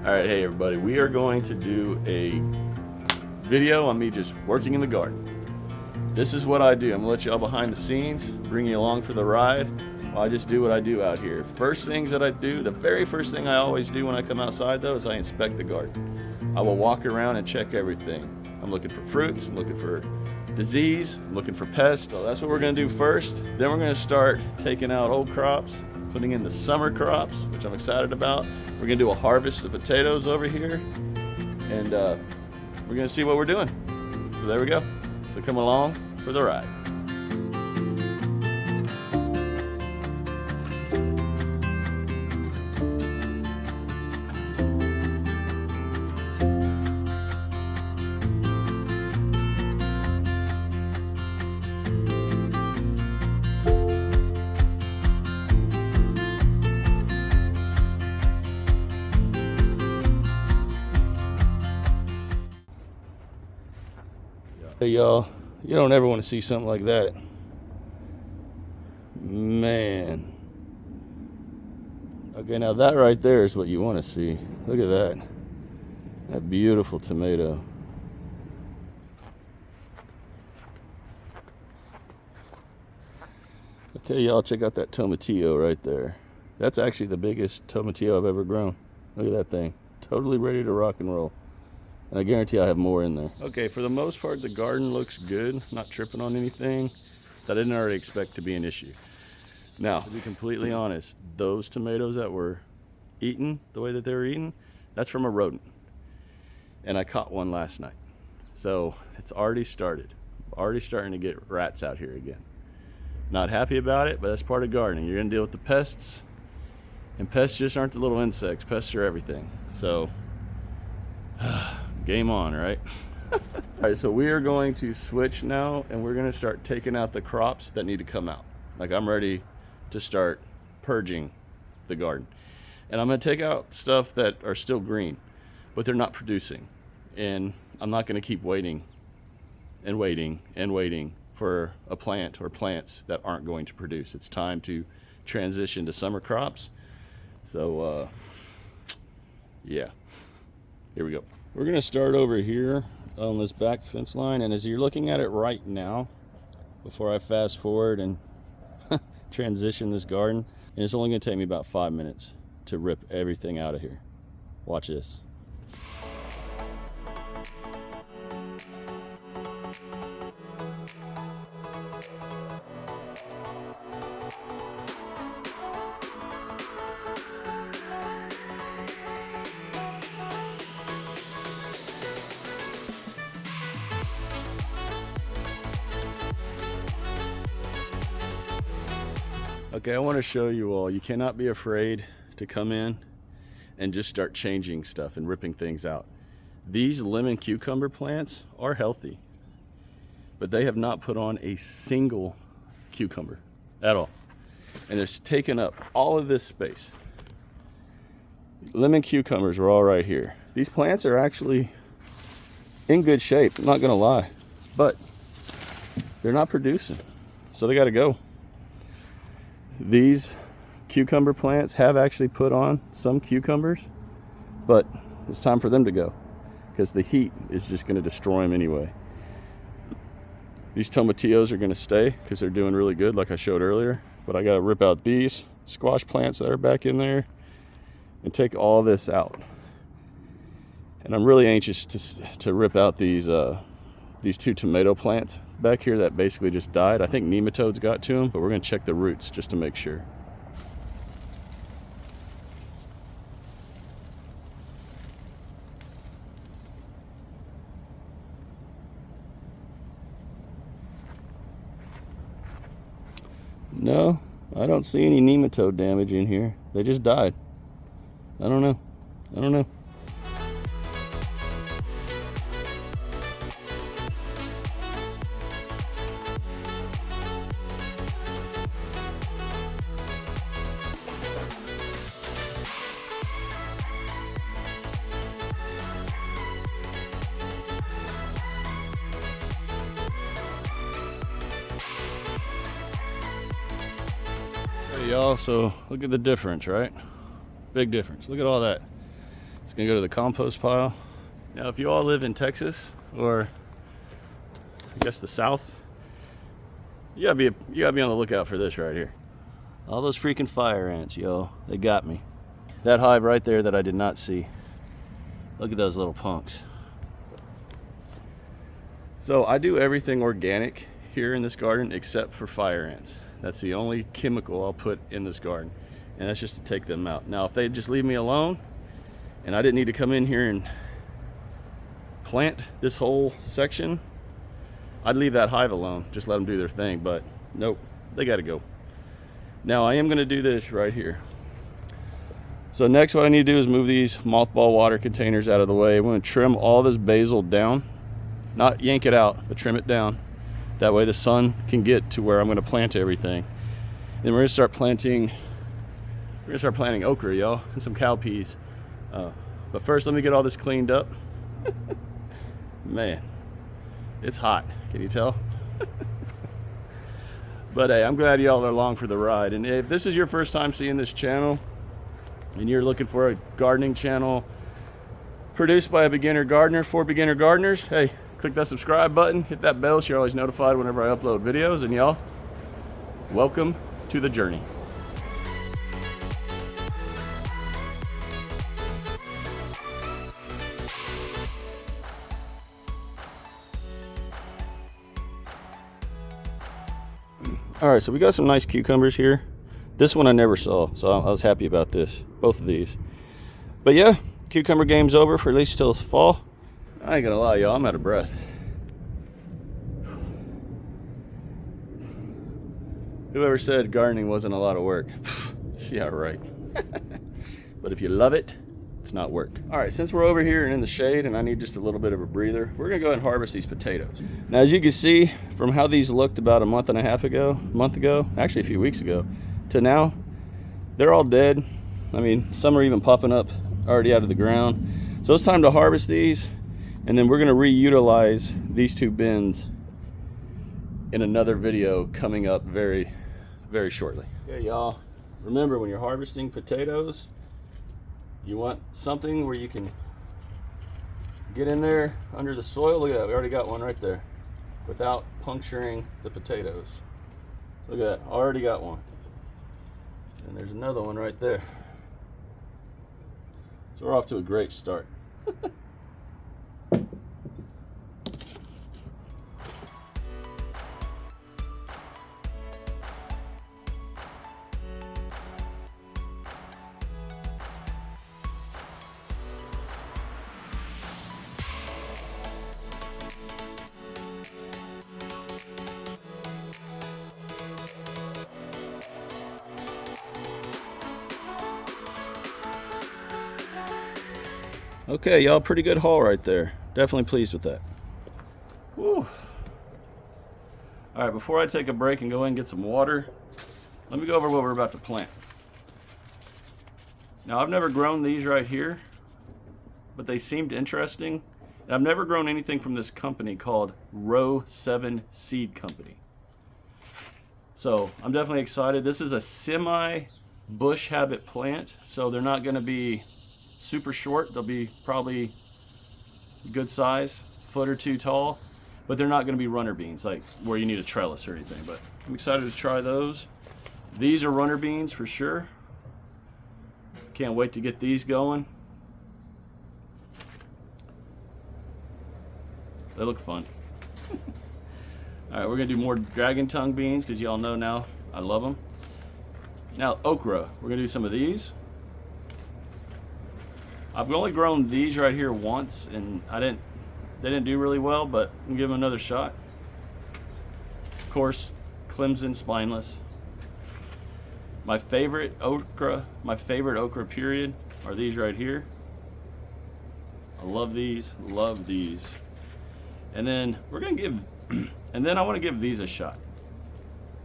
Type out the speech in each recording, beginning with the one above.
All right, hey everybody, we are going to do a video on me just working in the garden. This is what I do. I'm gonna let y'all behind the scenes, bring you along for the ride while I just do what I do out here. First things that I do, the very first thing I always do when I come outside though, is I inspect the garden. I will walk around and check everything. I'm looking for fruits, I'm looking for disease, I'm looking for pests. So that's what we're gonna do first. Then we're gonna start taking out old crops, putting in the summer crops, which I'm excited about. We're gonna do a harvest of potatoes over here, and we're gonna see what we're doing. So there we go. So come along for the ride. Hey y'all, you don't ever want to see something like that. Man. Okay, now that right there is what you want to see. Look at that. That beautiful tomato. Okay, y'all, check out that tomatillo right there. That's actually the biggest tomatillo I've ever grown. Look at that thing. Totally ready to rock and roll. And I guarantee I have more in there. Okay, for the most part, the garden looks good. Not tripping on anything that I didn't already expect to be an issue. Now, to be completely honest, those tomatoes that were eaten the way that they were eaten, that's from a rodent. And I caught one last night. So it's already started. Already starting to get rats out here again. Not happy about it, but that's part of gardening. You're gonna deal with the pests. And pests just aren't the little insects. Pests are everything. So, game on, right? All right, so we are going to switch now, and we're going to start taking out the crops that need to come out. Like, I'm ready to start purging the garden. And I'm going to take out stuff that are still green, but they're not producing. And I'm not going to keep waiting and waiting and waiting for a plant or plants that aren't going to produce. It's time to transition to summer crops. So, yeah, here we go. We're going to start over here on this back fence line, and as you're looking at it right now, before I fast forward and transition this garden, and it's only going to take me about 5 minutes to rip everything out of here. Watch this. Okay, I want to show you all, you cannot be afraid to come in and just start changing stuff and ripping things out. These lemon cucumber plants are healthy, but they have not put on a single cucumber at all. And it's taken up all of this space. Lemon cucumbers are all right here. These plants are actually in good shape, I'm not gonna lie, but they're not producing, so they gotta go. These cucumber plants have actually put on some cucumbers, but it's time for them to go because the heat is just going to destroy them anyway. These tomatillos are going to stay because they're doing really good like I showed earlier, but I got to rip out these squash plants that are back in there and take all this out. And I'm really anxious to rip out these two tomato plants back here that basically just died. I think nematodes got to them, but we're going to check the roots just to make sure. No, I don't see any nematode damage in here. They just died. I don't know. Hey y'all, so look at the difference, right? Big difference. Look at all that. It's gonna go to the compost pile. Now, if you all live in Texas, or I guess the South, you gotta be on the lookout for this right here. All those freaking fire ants, yo, they got me. That hive right there that I did not see. Look at those little punks. So I do everything organic here in this garden except for fire ants. That's the only chemical I'll put in this garden, and that's just to take them out. Now, if they just leave me alone and I didn't need to come in here and plant this whole section, I'd leave that hive alone, just let them do their thing, but nope, they gotta go. Now, I am gonna do this right here. So next, what I need to do is move these mothball water containers out of the way. I'm gonna trim all this basil down, not yank it out, but trim it down. That way the sun can get to where I'm gonna plant everything. Then we're gonna start planting okra, y'all, and some cowpeas. But first, let me get all this cleaned up. Man, it's hot, can you tell? But hey, I'm glad y'all are along for the ride. And if this is your first time seeing this channel and you're looking for a gardening channel produced by a beginner gardener for beginner gardeners, hey, click that subscribe button, hit that bell so you're always notified whenever I upload videos. And y'all, welcome to the journey. All right, so we got some nice cucumbers here. This one I never saw, so I was happy about this, both of these. But yeah, cucumber game's over for at least till fall. I ain't gonna lie, y'all, I'm out of breath. Whoever said gardening wasn't a lot of work? Yeah, right. But if you love it, it's not work. All right, since we're over here and in the shade and I need just a little bit of a breather, we're gonna go ahead and harvest these potatoes. Now, as you can see from how these looked about a month ago, actually a few weeks ago, to now, they're all dead. I mean, some are even popping up already out of the ground. So it's time to harvest these, and then we're gonna reutilize these two bins in another video coming up very, very shortly. Okay, y'all, remember when you're harvesting potatoes, you want something where you can get in there under the soil. Look at that, we already got one right there, without puncturing the potatoes. Look at that, already got one. And there's another one right there. So we're off to a great start. Okay, y'all, pretty good haul right there. Definitely pleased with that. Woo. All right, before I take a break and go in and get some water, let me go over what we're about to plant. Now, I've never grown these right here, but they seemed interesting. And I've never grown anything from this company called Row 7 Seed Company. So I'm definitely excited. This is a semi-bush habit plant, so they're not gonna be super short. They'll be probably good size, foot or two tall, but they're not going to be runner beans like where you need a trellis or anything. But I'm excited to try those. These are runner beans for sure. Can't wait to get these going. They look fun. All right, we're gonna do more dragon tongue beans because y'all know now I love them. Now okra, we're gonna do some of these. I've only grown these right here once, and they didn't do really well, but I'm gonna give them another shot. Of course, Clemson spineless. My favorite okra period are these right here. I love these, love these. And then we're gonna give, and then I wanna give these a shot.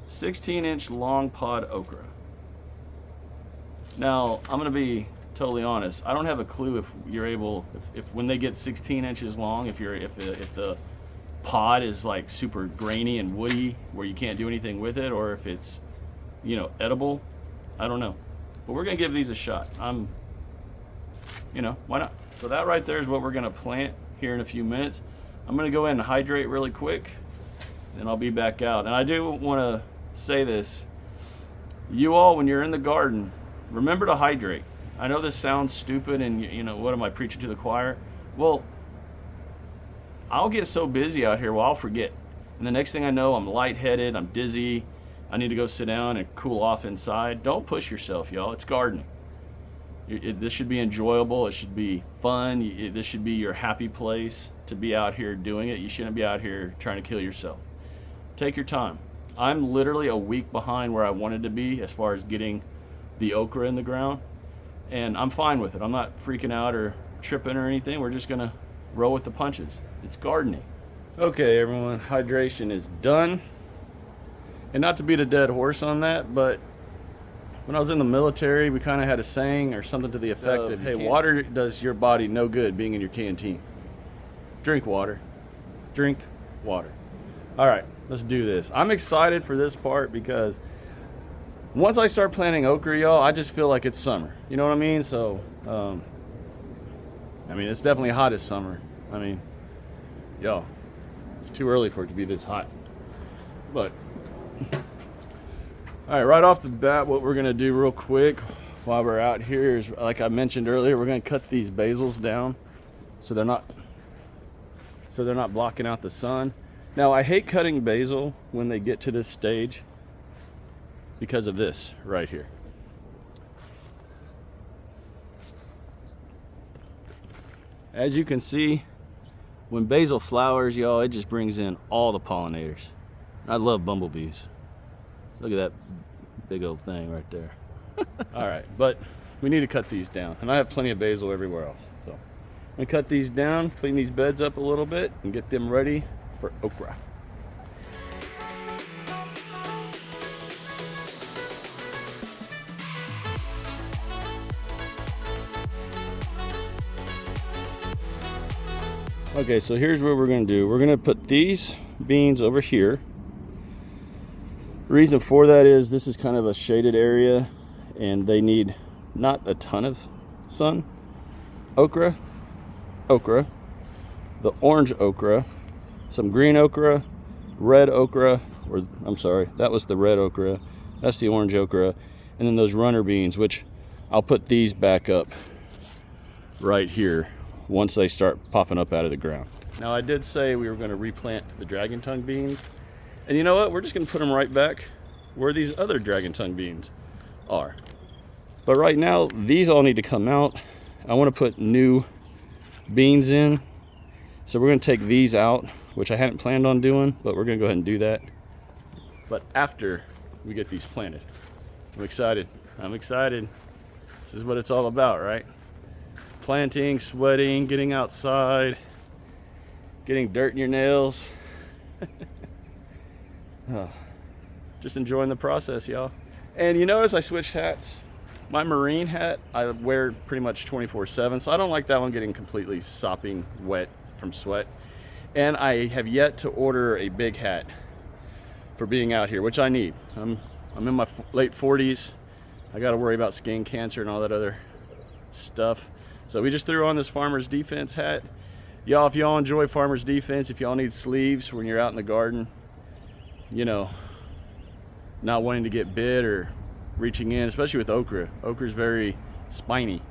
16-inch long pod okra. Now, I'm gonna be totally honest, I don't have a clue if you're able, if when they get 16 inches long, if the pod is like super grainy and woody where you can't do anything with it, or if it's, you know, edible. I don't know, but we're gonna give these a shot. I'm you know, why not? So that right there is what we're gonna plant here in a few minutes. I'm gonna go in and hydrate really quick, then I'll be back out. And I do wanna say this, you all, when you're in the garden, remember to hydrate. I know this sounds stupid and you know, what am I preaching to the choir? Well, I'll get so busy out here, well, I'll forget. And the next thing I know, I'm lightheaded, I'm dizzy, I need to go sit down and cool off inside. Don't push yourself, y'all. It's gardening. This should be enjoyable. It should be fun. This should be your happy place to be out here doing it. You shouldn't be out here trying to kill yourself. Take your time. I'm literally a week behind where I wanted to be as far as getting the okra in the ground, and I'm fine with it. I'm not freaking out or tripping or anything. We're just gonna roll with the punches. It's gardening. Okay, everyone, hydration is done. And not to beat a dead horse on that, but when I was in the military, we kind of had a saying or something to the effect of, hey, water does your body no good being in your canteen. Drink water. Drink water. All right, let's do this. I'm excited for this part because once I start planting okra, y'all, I just feel like it's summer. You know what I mean? So, I mean, it's definitely hot as summer. I mean, y'all, it's too early for it to be this hot. But all right, right off the bat, what we're gonna do real quick while we're out here is, like I mentioned earlier, we're gonna cut these basils down so they're not blocking out the sun. Now, I hate cutting basil when they get to this stage because of this right here. As you can see, when basil flowers, y'all, it just brings in all the pollinators. I love bumblebees. Look at that big old thing right there. All right, but we need to cut these down. And I have plenty of basil everywhere else. So I'm gonna cut these down, clean these beds up a little bit, and get them ready for okra. Okay, so here's what we're gonna do. We're gonna put these beans over here. The reason for that is this is kind of a shaded area and they need not a ton of sun. Okra, the orange okra, some green okra, red okra, or I'm sorry, that was the red okra, that's the orange okra, and then those runner beans, which I'll put these back up right here once they start popping up out of the ground. Now, I did say we were going to replant the dragon tongue beans. And you know what? We're just going to put them right back where these other dragon tongue beans are. But right now, these all need to come out. I want to put new beans in. So we're going to take these out, which I hadn't planned on doing, but we're going to go ahead and do that. But after we get these planted. I'm excited. I'm excited. This is what it's all about, right? Planting, sweating, getting outside, getting dirt in your nails. Oh, just enjoying the process, y'all. And you notice I switched hats. My marine hat I wear pretty much 24/7, so I don't like that one getting completely sopping wet from sweat. And I have yet to order a big hat for being out here, which I need. I'm in my late 40s. I got to worry about skin cancer and all that other stuff. So we just threw on this Farmer's Defense hat. Y'all, if y'all enjoy Farmer's Defense, if y'all need sleeves when you're out in the garden, you know, not wanting to get bit or reaching in, especially with okra. Okra's very spiny.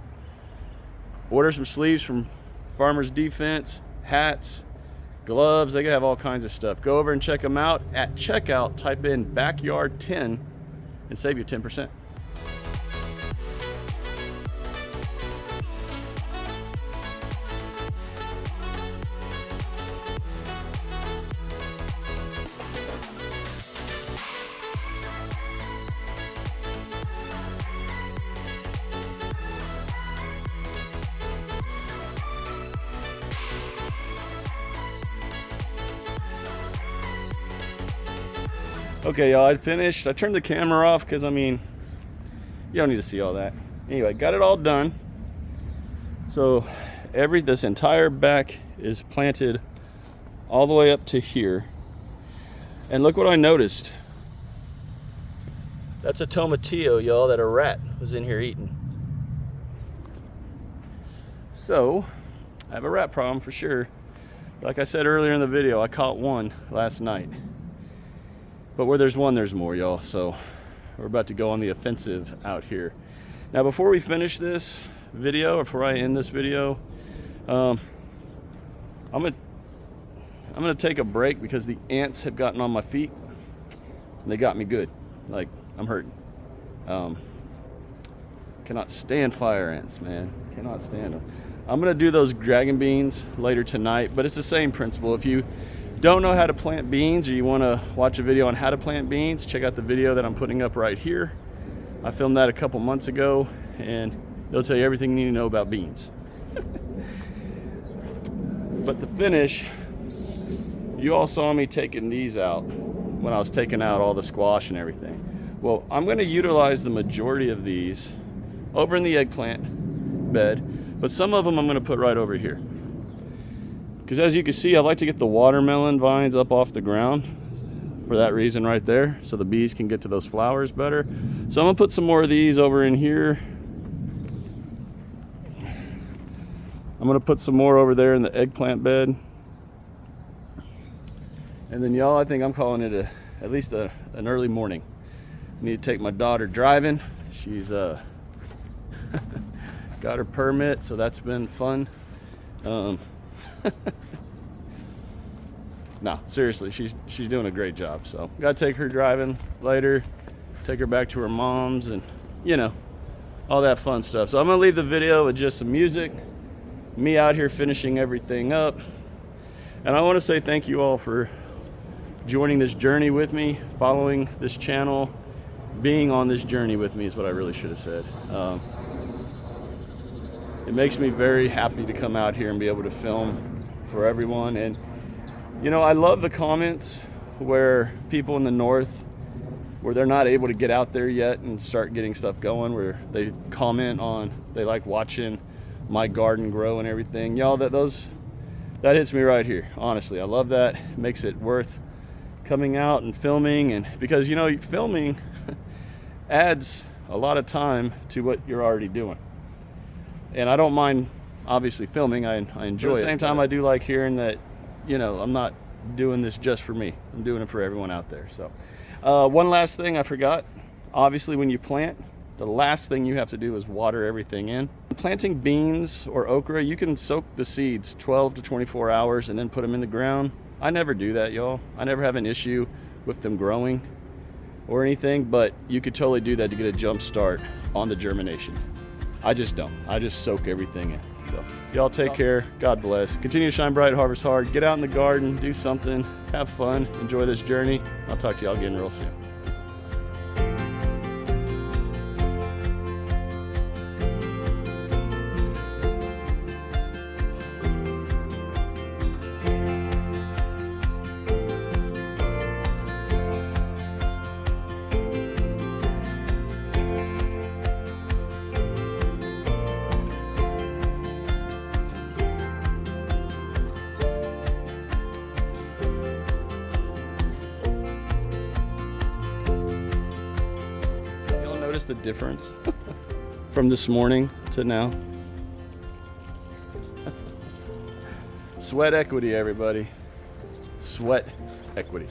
Order some sleeves from Farmer's Defense, hats, gloves. They have all kinds of stuff. Go over and check them out. At checkout, type in backyard 10 and save you 10%. Okay, y'all, I finished. I turned the camera off because, I mean, you don't need to see all that. Anyway, got it all done. So this entire back is planted all the way up to here. And look what I noticed. That's a tomatillo, y'all, that a rat was in here eating. So I have a rat problem for sure. Like I said earlier in the video, I caught one last night. But where there's one, there's more, y'all. So we're about to go on the offensive out here. Now, before we finish this video, or before I end this video, I'm gonna take a break because the ants have gotten on my feet and they got me good. Like, I'm hurting. Cannot stand fire ants, man. Cannot stand them. I'm gonna do those dragon beans later tonight, but it's the same principle. If you don't know how to plant beans, or you want to watch a video on how to plant beans, check out the video that I'm putting up right here. I filmed that a couple months ago, and it'll tell you everything you need to know about beans. But to finish, you all saw me taking these out when I was taking out all the squash and everything. Well, I'm going to utilize the majority of these over in the eggplant bed, but some of them I'm going to put right over here. Because as you can see, I like to get the watermelon vines up off the ground for that reason right there, so the bees can get to those flowers better. So I'm gonna put some more of these over in here. I'm gonna put some more over there in the eggplant bed. And then y'all, I think I'm calling it at least an early morning. I need to take my daughter driving. She's got her permit, so that's been fun. No, seriously, she's doing a great job. So gotta take her driving later, take her back to her mom's, and you know, all that fun stuff. So I'm gonna leave the video with just some music, me out here finishing everything up. And I want to say thank you all for joining this journey with me, following this channel, being on this journey with me is what I really should have said. It makes me very happy to come out here and be able to film for everyone. And you know, I love the comments where people in the north, where they're not able to get out there yet and start getting stuff going, where they comment on, they like watching my garden grow and everything. Y'all, that hits me right here. Honestly, I love that. It makes it worth coming out and filming, and because you know, filming adds a lot of time to what you're already doing. And I don't mind obviously filming, I enjoy it. At the same time, I do like hearing that, you know, I'm not doing this just for me. I'm doing it for everyone out there. So one last thing I forgot. Obviously, when you plant, the last thing you have to do is water everything in. Planting beans or okra, you can soak the seeds 12 to 24 hours and then put them in the ground. I never do that, y'all. I never have an issue with them growing or anything, but you could totally do that to get a jump start on the germination. I just don't. I just soak everything in. So y'all take care. God bless. Continue to shine bright, harvest hard. Get out in the garden, do something, have fun, enjoy this journey. I'll talk to y'all again real soon. The difference from this morning to now. Sweat equity, everybody. Sweat equity.